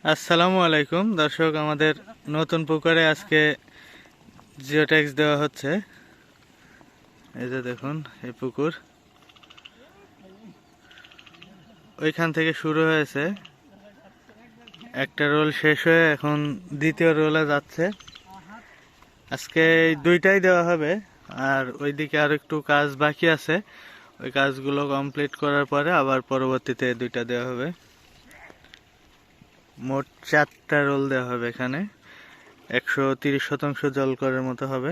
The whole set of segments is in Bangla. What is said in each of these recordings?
আসসালামু আলাইকুম দর্শক, আমাদের নতুন পুকুরে আজকে জিওট্যাক্স দেওয়া হচ্ছে। এই যে দেখুন, এই পুকুর ওইখান থেকে শুরু হয়েছে, একটা রোল শেষ হয়ে এখন দ্বিতীয় রোলে যাচ্ছে। আজকে এই দুইটাই দেওয়া হবে, আর ওইদিকে আর একটু কাজ বাকি আছে, ওই কাজগুলো কমপ্লিট করার পরে আবার পরবর্তীতে দুইটা দেওয়া হবে। মোট 4টা রোল দেওয়া হবে এখানে। 130% জল করার মতো হবে।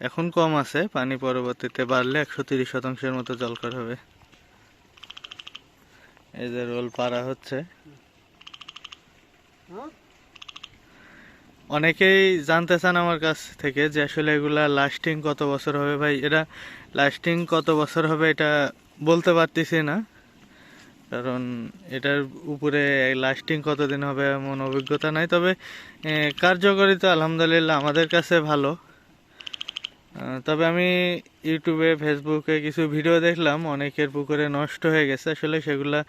এখন কম আছে পানি, পরবর্তীতে বাড়লে 130%-এর মতো জল কর হবে। এই যে রোল পাড়া হচ্ছে। অনেকেই জানতে চান আমার কাছ থেকে যে আসলে এগুলা লাস্টিং কত বছর হবে। ভাই, এটা লাস্টিং কত বছর হবে এটা বলতে পারতেছি না, কারণ এটার উপরে লাস্টিং কতদিন হবে এমন অভিজ্ঞতা নাই। তবে কার্যকারিতা আলহামদুলিল্লাহ আমাদের কাছে ভালো। তবে আমি ইউটিউবে, ফেসবুকে কিছু ভিডিও দেখলাম, অনেকের পুকুরে নষ্ট হয়ে গেছে। আসলে সেগুলা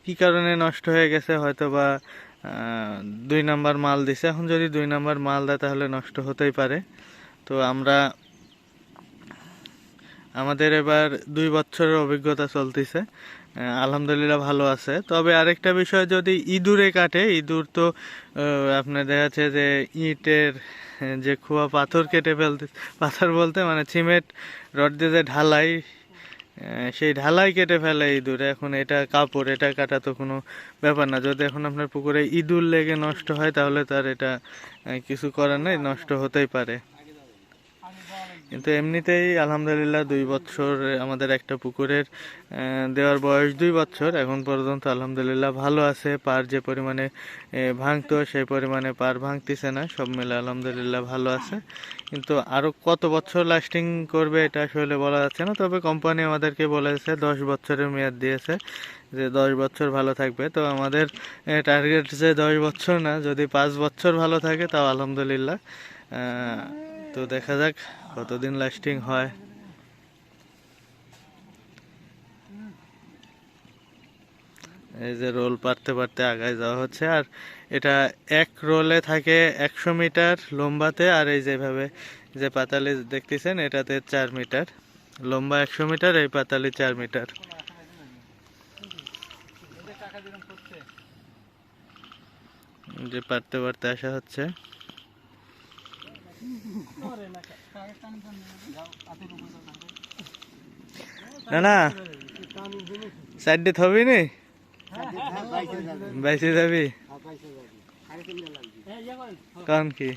কি কারণে নষ্ট হয়ে গেছে, হয়তো বা 2 নাম্বার মাল দিছে। এখন যদি 2 নাম্বার মাল দেয় তাহলে নষ্ট হতেই পারে। তো আমাদের এবার 2 বছরের অভিজ্ঞতা চলতেছে, আলহামদুলিল্লাহ ভালো আছে। তবে আরেকটা বিষয়, যদি ইঁদুরে কাটে, ইঁদুর তো আপনার দেখা যাচ্ছে যে ইটের যে খোয়া পাথর কেটে ফেলতে, পাথর বলতে মানে সিমেন্ট রড দিয়ে যে ঢালাই, সেই ঢালাই কেটে ফেলে ইঁদুরে। এখন এটা কাপড়, এটা কাটা তো কোনো ব্যাপার না। যদি এখন আপনার পুকুরে ইঁদুর লেগে নষ্ট হয় তাহলে তার এটা কিছু করার নেই, নষ্ট হতেই পারে। কিন্তু এমনিতেই আলহামদুলিল্লাহ 2 বছর আমাদের একটা পুকুরের দেওয়ার বয়স 2 বছর, এখন পর্যন্ত আলহামদুলিল্লাহ ভালো আছে। পার যে পরিমাণে ভাঙতো সেই পরিমাণে পার ভাঙতেছে না, সব মিলে আলহামদুলিল্লাহ ভালো আছে। কিন্তু আরো কত বছর লাস্টিং করবে এটা আসলে বলা যাচ্ছে না। তবে কোম্পানি আমাদেরকে বলেছে 10 বছরের মেয়াদ দিয়েছে, যে 10 বছর ভালো থাকবে। তো আমাদের টার্গেট যে 10 বছর না, যদি 5 বছর ভালো থাকে তাও আলহামদুলিল্লাহ। তো দেখা যাক কতদিন লাস্টিং হয়। এই যে রোল পারতে পারতে আগায় যাওয়া হচ্ছে। আর এটা এক রোলে থাকে 100 মিটার লম্বাতে, আর এই যেভাবে যে পাতালি দেখতেছেন এটাতে 4 মিটার লম্বা, 100 মিটার, এই পাতালি 4 মিটার। যে পারতে পারতে আসা হচ্ছে। না না, সাইডে থবি নি, বাইসে যাবি কারণ কি?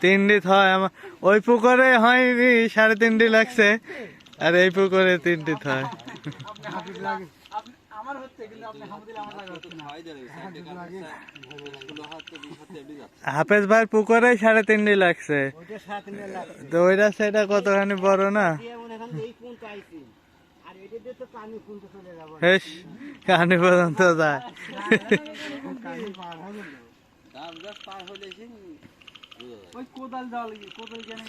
তিনটি হয় আমার ওই পুকুরে হয়নি, 3.5 লাগছে, আর এই পুকুরে 3টি হয়। হাফেজ ভাই পুকুরে 3.5 লাগছে, তো ওইটা সেটা কতখানি বড় না। কাহানি পর্যন্ত যায়। কোদাল দেওয়া কোদাল কেন